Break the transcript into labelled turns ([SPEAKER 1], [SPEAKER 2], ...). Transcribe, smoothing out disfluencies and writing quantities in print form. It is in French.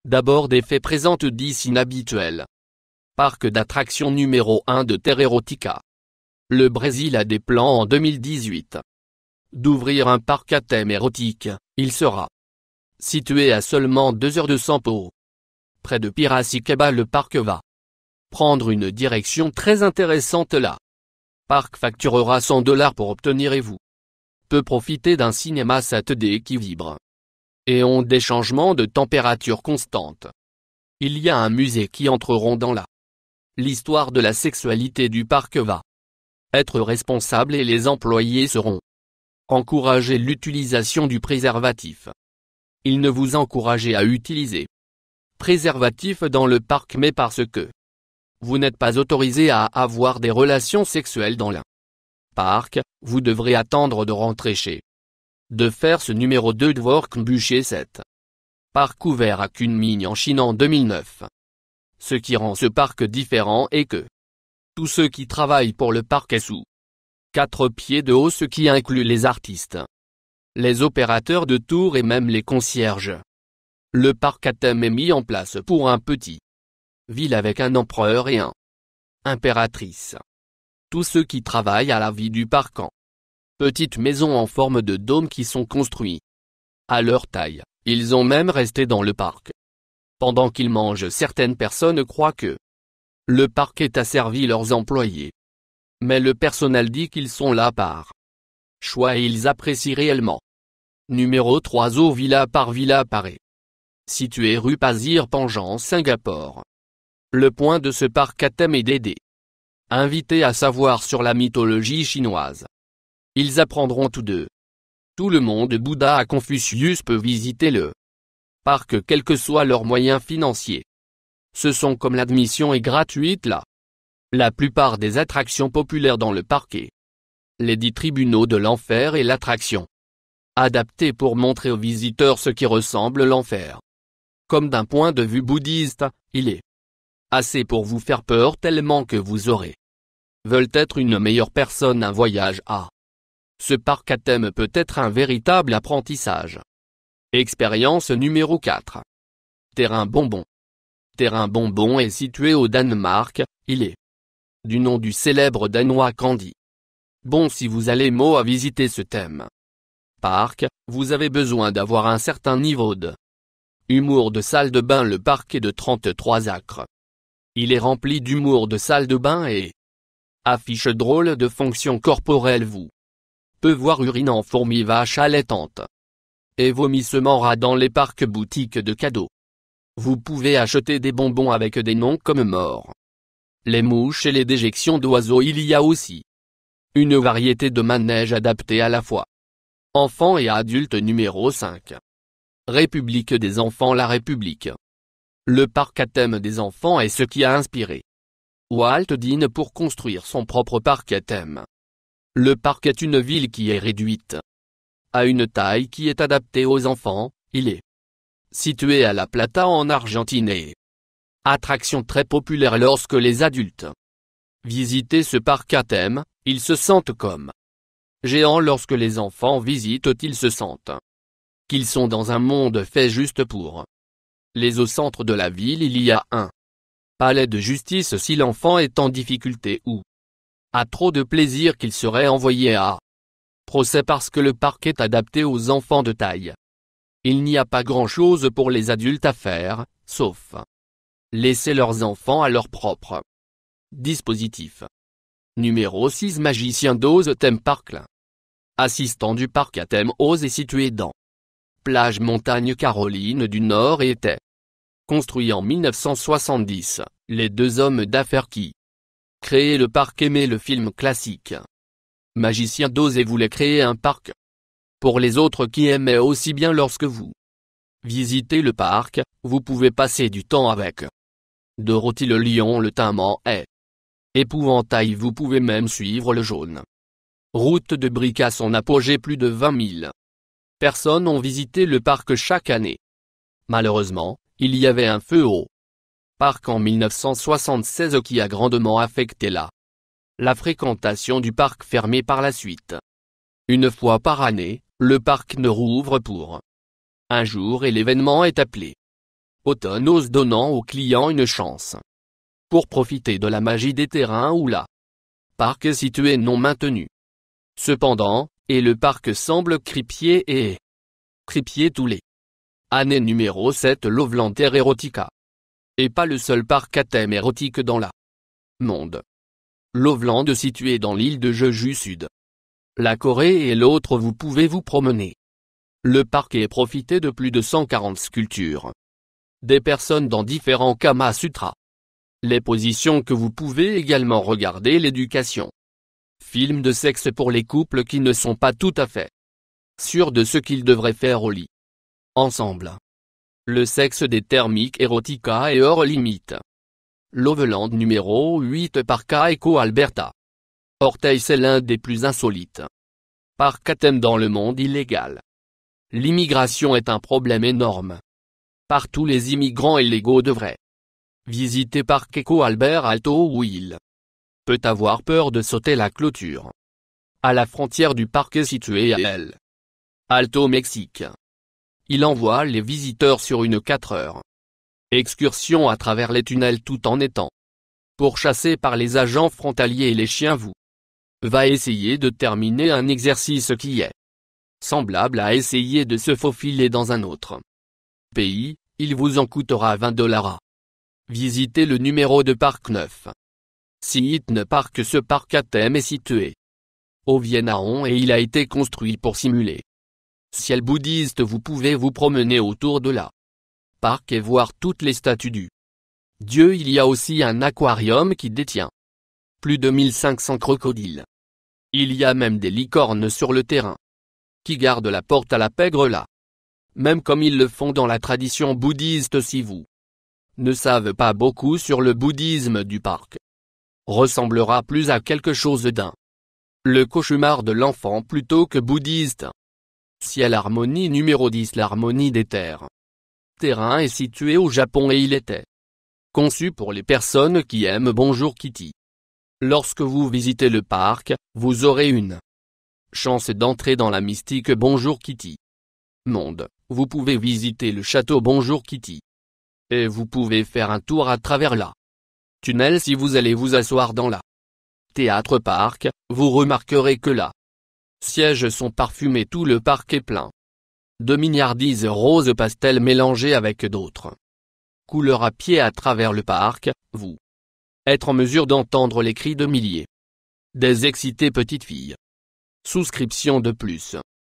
[SPEAKER 1] D'abord des faits présentent 10 inhabituels. Parc d'attractions numéro 1 de Terra Erotica. Le Brésil a des plans en 2018 d'ouvrir un parc à thème érotique. Il sera situé à seulement 2 heures de São Paulo. Près de Piracicaba. Le parc va prendre une direction très intéressante. Là. Parc facturera $100 pour obtenir et vous peut profiter d'un cinéma 7D qui vibre et ont des changements de température constante. Il y a un musée qui entreront dans l'histoire de la sexualité du parc va être responsable et les employés seront encourager l'utilisation du préservatif. Il ne vous encouragez à utiliser préservatif dans le parc mais parce que vous n'êtes pas autorisé à avoir des relations sexuelles dans le parc, vous devrez attendre de rentrer chez de faire ce numéro 2 de Workbücher 7. Parc ouvert à Kunming en Chine en 2009. Ce qui rend ce parc différent est que tous ceux qui travaillent pour le parc est sous 4 pieds de haut, ce qui inclut les artistes, les opérateurs de tour et même les concierges. Le parc à thème est mis en place pour un petit ville avec un empereur et un impératrice. Tous ceux qui travaillent à la vie du parc en petites maisons en forme de dôme qui sont construits à leur taille, ils ont même resté dans le parc. Pendant qu'ils mangent, certaines personnes croient que le parc est asservi leurs employés. Mais le personnel dit qu'ils sont là par choix et ils apprécient réellement. Numéro 3 Zoo Villa par Villa Paré. Situé rue Pasir Panjang, Singapour. Le point de ce parc à thème est d'aider invités à savoir sur la mythologie chinoise. Ils apprendront tout le monde Bouddha à Confucius peut visiter le parc quels que soient leurs moyens financiers. Ce sont comme l'admission est gratuite là. La plupart des attractions populaires dans le parc est les 10 tribunaux de l'enfer et l'attraction adaptée pour montrer aux visiteurs ce qui ressemble l'enfer. Comme d'un point de vue bouddhiste, il est assez pour vous faire peur tellement que vous aurez veulent être une meilleure personne. Un voyage à ce parc à thème peut être un véritable apprentissage. Expérience numéro 4. Terrain Bonbon. Terrain Bonbon est situé au Danemark, il est du nom du célèbre danois Candy. Bon, si vous allez à visiter ce thème parc, vous avez besoin d'avoir un certain niveau de humour de salle de bain. Le parc est de 33 acres. Il est rempli d'humour de salle de bain et affiche drôle de fonctions corporelles. Vous peut voir urinant fourmis vaches allaitantes et vomissements rats dans les parcs boutiques de cadeaux. Vous pouvez acheter des bonbons avec des noms comme mort, les mouches et les déjections d'oiseaux. Il y a aussi une variété de manèges adaptés à la fois enfants et adultes. Numéro 5. République des enfants. La République. Le parc à thème des enfants est ce qui a inspiré Walt Disney pour construire son propre parc à thème. Le parc est une ville qui est réduite à une taille qui est adaptée aux enfants. Il est situé à La Plata en Argentine et attraction très populaire lorsque les adultes visitent ce parc à thème, ils se sentent comme géants. Lorsque les enfants visitent, ils se sentent qu'ils sont dans un monde fait juste pour les. Au centre de la ville il y a un palais de justice si l'enfant est en difficulté ou a trop de plaisir qu'il serait envoyé à procès parce que le parc est adapté aux enfants de taille. Il n'y a pas grand-chose pour les adultes à faire, sauf laisser leurs enfants à leur propre dispositif. Numéro 6 Magicien d'Oz Theme Park. Assistant du parc à thème Oz est situé dans Plage Montagne Caroline du Nord et était construit en 1970. Les deux hommes d'affaires qui créaient le parc aimaient le film classique Magicien d'Oz et voulaient créer un parc pour les autres qui aimaient aussi bien. Lorsque vous visitez le parc, vous pouvez passer du temps avec Dorothy le lion. Le tintement est épouvantail. Vous pouvez même suivre le jaune route de briques à son apogée. Plus de 20 000 personnes ont visité le parc chaque année. Malheureusement, il y avait un feu au parc en 1976 qui a grandement affecté la fréquentation du parc fermé par la suite. Une fois par année, le parc ne rouvre pour un jour et l'événement est appelé Autonos donnant aux clients une chance pour profiter de la magie des terrains où la parc est situé non maintenu. Cependant, et le parc semble cripier tous les années. Numéro 7 Loveland Terre Erotica. Et pas le seul parc à thème érotique dans la monde. Loveland situé dans l'île de Jeju Sud. La Corée et l'autre vous pouvez vous promener. Le parc est profité de plus de 140 sculptures. Des personnes dans différents Kama Sutra. Les positions que vous pouvez également regarder l'éducation. Film de sexe pour les couples qui ne sont pas tout à fait sûrs de ce qu'ils devraient faire au lit ensemble. Le sexe des thermiques Erotica est hors limite. Loveland numéro 8 Parc à Echo Alberta. Orteil c'est l'un des plus insolites parcs à thème dans le monde illégal. L'immigration est un problème énorme. Partout les immigrants illégaux devraient visiter Parc Echo Albert Alto où il peut avoir peur de sauter la clôture. À la frontière du parc est situé à El Alto Mexique. Il envoie les visiteurs sur une 4 heures excursion à travers les tunnels tout en étant pourchassés par les agents frontaliers et les chiens. Vous va essayer de terminer un exercice qui est semblable à essayer de se faufiler dans un autre pays. Il vous en coûtera $20 à visiter le numéro de Parc 9. Sitne Park. Ce parc à thème est situé au Vietnam et il a été construit pour simuler ciel bouddhiste. Vous pouvez vous promener autour de la parc et voir toutes les statues du dieu. Il y a aussi un aquarium qui détient plus de 1500 crocodiles. Il y a même des licornes sur le terrain qui gardent la porte à la pègre là. Même comme ils le font dans la tradition bouddhiste. Si vous ne savez pas beaucoup sur le bouddhisme, du parc ressemblera plus à quelque chose d'un le cauchemar de l'enfant plutôt que bouddhiste. Ciel Harmonie numéro 10 L'harmonie des terres. Terrain est situé au Japon et il était conçu pour les personnes qui aiment Bonjour Kitty. Lorsque vous visitez le parc, vous aurez une chance d'entrer dans la mystique Bonjour Kitty monde. Vous pouvez visiter le château Bonjour Kitty. Et vous pouvez faire un tour à travers la tunnel. Si vous allez vous asseoir dans la théâtre parc, vous remarquerez que là sièges sont parfumés. Tout le parc est plein de mignardises rose pastel mélangées avec d'autres couleurs. À pied à travers le parc, vous êtes en mesure d'entendre les cris de milliers des excitées petites filles. Souscription de plus.